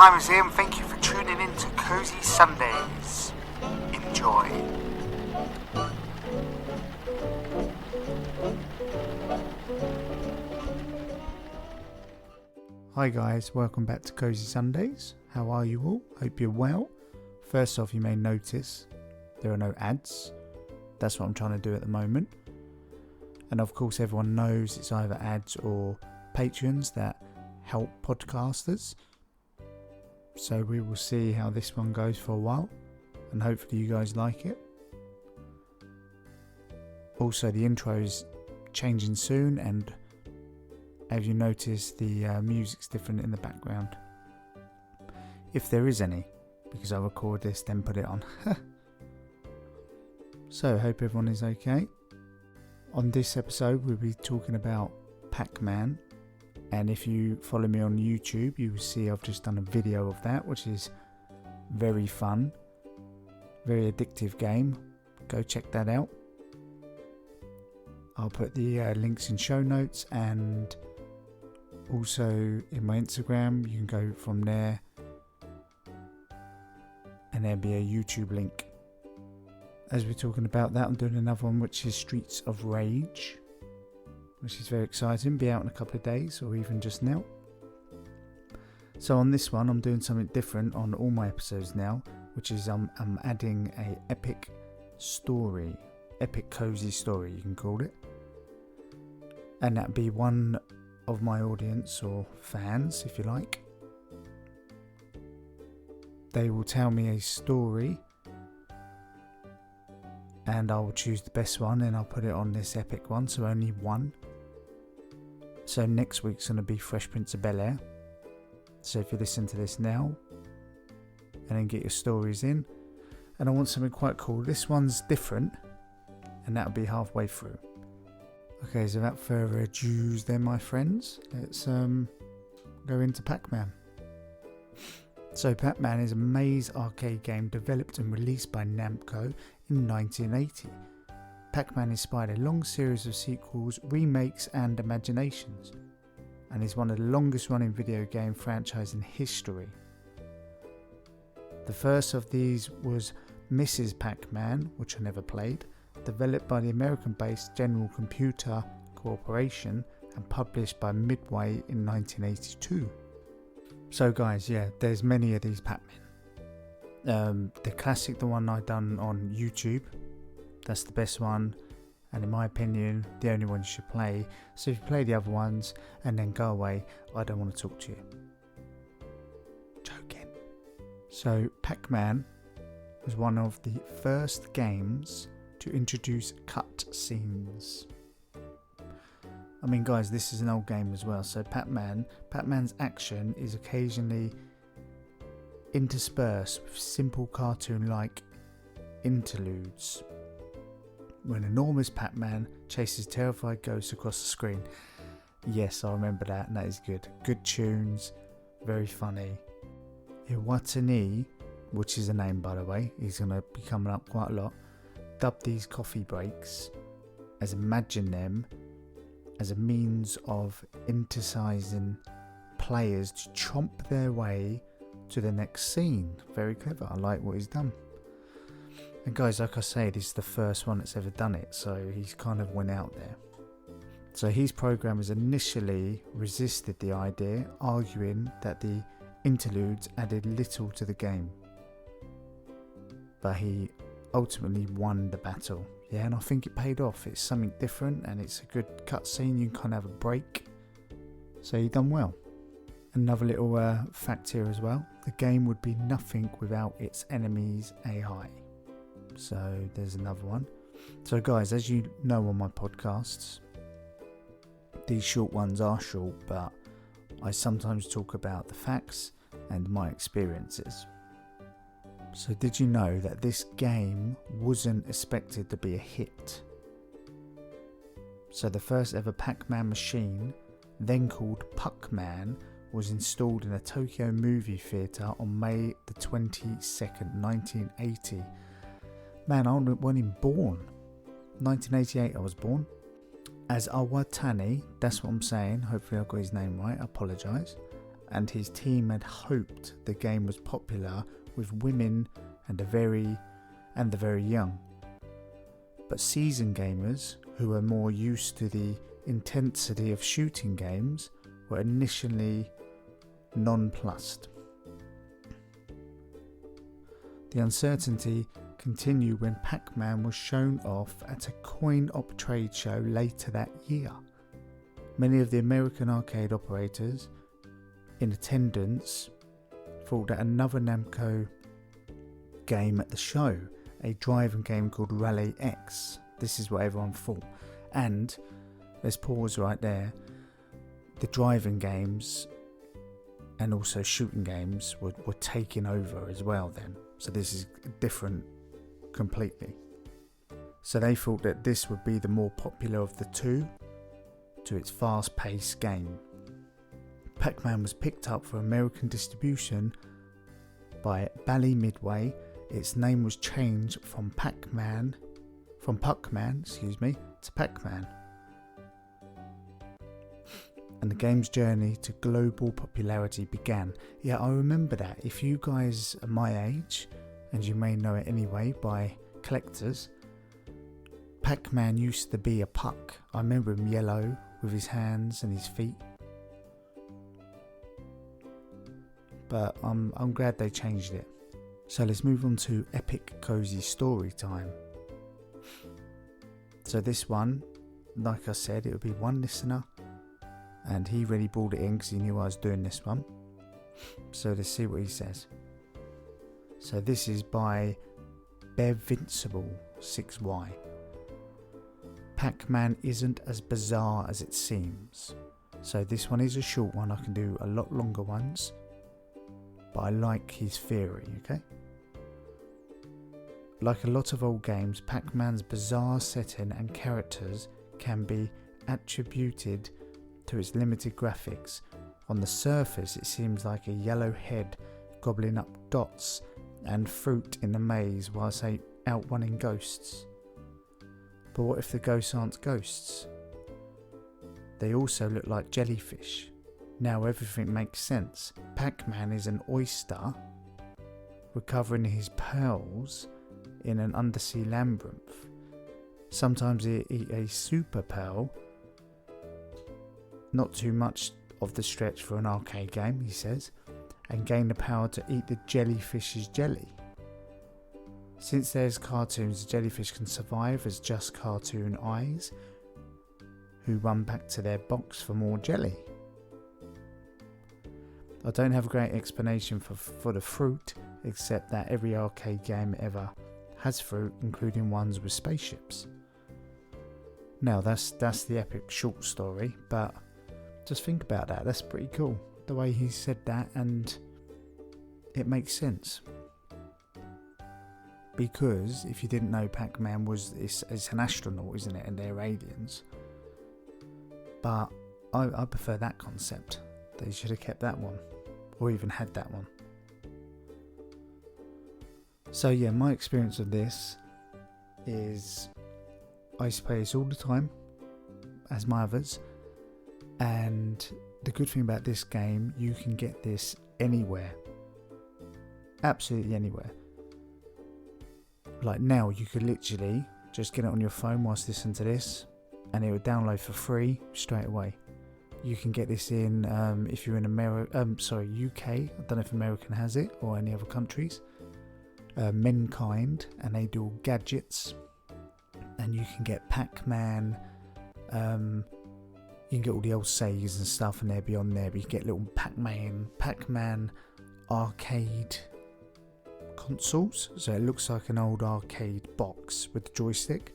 time is here and thank you for tuning in to Cozy Sundays. Enjoy. Hi guys, welcome back to Cozy Sundays. How are you all? Hope you're well. First off, you may notice there are no ads. That's what I'm trying to do at the moment. And of course everyone knows it's either ads or Patreons that help podcasters. So we will see how this one goes for a while, and hopefully you guys like it. Also, the intro is changing soon, and have you noticed the music's different in the background? If there is any, because I record this then put it on. So, hope everyone is okay. On this episode we'll be talking about Pac-Man. And if you follow me on YouTube, you will see I've just done a video of that, which is very fun. Very addictive game. Go check that out. I'll put the links in show notes, and also in my Instagram. You can go from there. And there'll be a YouTube link. As we're talking about that, I'm doing another one which is Streets of Rage, which is very exciting. Be out in a couple of days or even just now. So on this one I'm doing something different on all my episodes now, which is I'm adding a epic story, epic cozy story you can call it. And that'd be one of my audience or fans, if you like. They will tell me a story and I will choose the best one and I'll put it on this epic one, so only one. So next week's going to be Fresh Prince of Bel-Air. So if you listen to this now and then get your stories in. And I want something quite cool. This one's different and that'll be halfway through. Okay, so without further ado then, my friends, let's go into Pac-Man. So Pac-Man is a maze arcade game developed and released by Namco in 1980. Pac-Man inspired a long series of sequels, remakes and imaginations, and is one of the longest running video game franchises in history. The first of these was Mrs. Pac-Man, which I never played, developed by the American-based General Computer Corporation and published by Midway in 1982. So guys, yeah, there's many of these Pac-Man. The classic, the one I done on YouTube, that's the best one, and in my opinion the only one you should play. So if you play the other ones and then go away, I don't want to talk to you. Joking. So Pac-Man was one of the first games to introduce cut scenes. I mean guys, this is an old game as well. So Pac-Man's action is occasionally interspersed with simple cartoon-like interludes when enormous Pac-Man chases terrified ghosts across the screen. Yes, I remember that, and that is good. Good tunes, very funny. Iwatani, which is a name by the way, he's going to be coming up quite a lot, dubbed these coffee breaks as Imagine Them as a means of incentivizing players to chomp their way to the next scene. Very clever, I like what he's done. And guys, like I say, this is the first one that's ever done it, so he's kind of went out there. So his programmers initially resisted the idea, arguing that the interludes added little to the game. But he ultimately won the battle. Yeah, and I think it paid off. It's something different and it's a good cutscene. You can kind of have a break. So he done well. Another little fact here as well. The game would be nothing without its enemies' AI. So there's another one. So guys, as you know on my podcasts, these short ones are short, but I sometimes talk about the facts and my experiences. So did you know that this game wasn't expected to be a hit? So the first ever Pac-Man machine, then called Puckman, was installed in a Tokyo movie theatre on May the 22nd, 1980. Man, I wasn't even born. 1988 I was born. As Iwatani, that's what I'm saying, hopefully I got his name right, I apologise, and his team had hoped the game was popular with women and the very young. But seasoned gamers, who are more used to the intensity of shooting games, were initially nonplussed. The uncertainty continued when Pac-Man was shown off at a coin-op trade show later that year. Many of the American arcade operators in attendance thought that another Namco game at the show, a driving game called Rally X, this is what everyone thought. And let's pause right there. The driving games and also shooting games were taking over as well then. So this is different completely. So they thought that this would be the more popular of the two to its fast-paced game. Pac-Man was picked up for American distribution by Bally Midway. Its name was changed from Puckman, to Pac-Man. And the game's journey to global popularity began. Yeah, I remember that. If you guys are my age, and you may know it anyway by collectors, Pac-Man used to be a puck. I remember him yellow with his hands and his feet. But I'm glad they changed it. So let's move on to Epic Cozy Story time. So this one, like I said, it would be one listener, and he really brought it in because he knew I was doing this one. So let's see what he says. So this is by Bevincible 6Y. Pac-Man isn't as bizarre as it seems. So this one is a short one. I can do a lot longer ones, but I like his theory, okay? Like a lot of old games, Pac-Man's bizarre setting and characters can be attributed to its limited graphics. On the surface, it seems like a yellow head gobbling up dots and fruit in the maze whilst outrunning ghosts. But what if the ghosts aren't ghosts? They also look like jellyfish. Now everything makes sense. Pac-Man is an oyster recovering his pearls in an undersea labyrinth. Sometimes he eat a super pearl. Not too much of the stretch for an arcade game, he says, and gain the power to eat the jellyfish's jelly. Since there's cartoons, the jellyfish can survive as just cartoon eyes who run back to their box for more jelly. I don't have a great explanation for the fruit, except that every arcade game ever has fruit, including ones with spaceships. Now that's the epic short story, but just think about that. That's pretty cool, the way he said that, and it makes sense. Because if you didn't know, Pac-Man is an astronaut, isn't it? And they're aliens. But I prefer that concept. They should have kept that one, or even had that one. So yeah, my experience of this is I used to play this all the time, as my others, and the good thing about this game, you can get this anywhere, absolutely anywhere. Like now, you could literally just get it on your phone whilst listening to this, and it would download for free straight away. You can get this in if you're in UK. I don't know if American has it or any other countries. Mankind, and they do gadgets, and you can get Pac-Man. You can get all the old Segas and stuff, and they'll be on there. But you can get little Pac-Man arcade consoles, so it looks like an old arcade box with the joystick,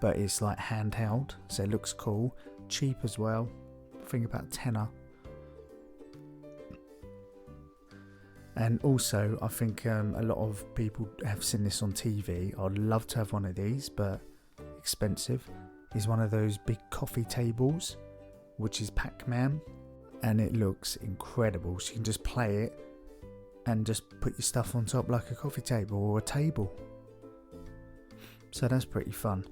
but it's like handheld, so it looks cool, cheap as well. I think about tenner. And also, I think a lot of people have seen this on TV. I'd love to have one of these, but expensive. Is one of those big coffee tables, which is Pac-Man, and it looks incredible. So you can just play it and just put your stuff on top like a coffee table or a table. So that's pretty fun.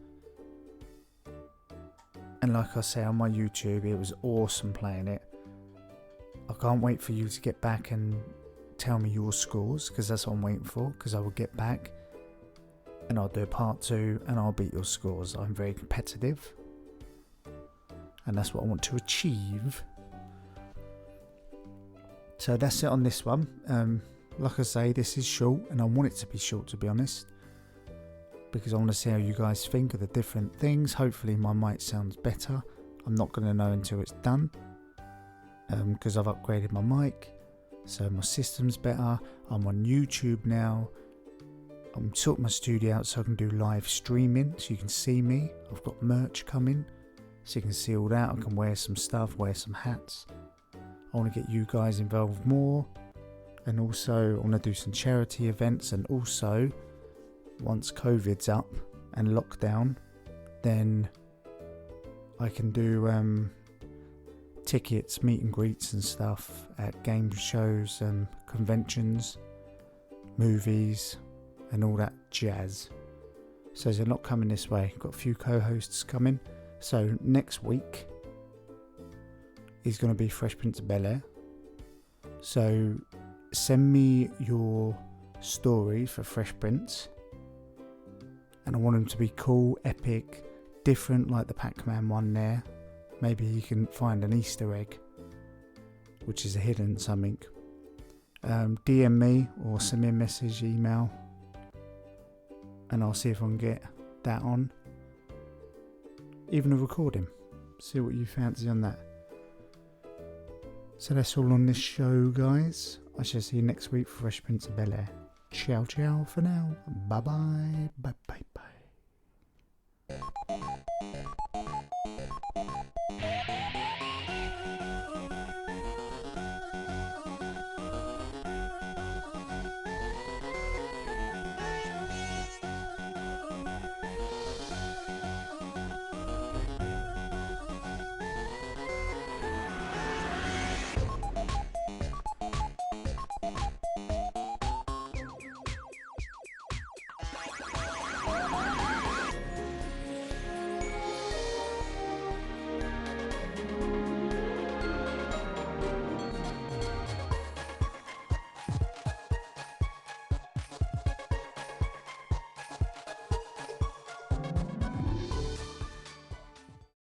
And like I say, on my YouTube, it was awesome playing it. I can't wait for you to get back and tell me your scores, because that's what I'm waiting for, because I will get back and I'll do a part 2 and I'll beat your scores. I'm very competitive and that's what I want to achieve. So that's it on this one. Like I say, this is short and I want it to be short, to be honest, because I want to see how you guys think of the different things. Hopefully my mic sounds better. I'm not going to know until it's done, because I've upgraded my mic, so my system's better. I'm on YouTube now. I'm sorting my studio out so I can do live streaming, so you can see me. I've got merch coming, so you can see all that. I can wear some stuff, wear some hats. I want to get you guys involved more, and also I want to do some charity events. And also, once COVID's up and lockdown, then I can do tickets, meet and greets and stuff at game shows and conventions, movies and all that jazz. So there's a lot coming this way. Got a few co-hosts coming. So next week is going to be Fresh Prince of Bel-Air. So send me your story for Fresh Prince, and I want them to be cool, epic, different, like the Pac-Man one there. Maybe you can find an Easter egg, which is a hidden something. DM me or send me a message, email, and I'll see if I can get that on. Even a recording. See what you fancy on that. So that's all on this show, guys. I shall see you next week for Fresh Prince of Bel-Air. Ciao, ciao for now. Bye-bye. Bye-bye.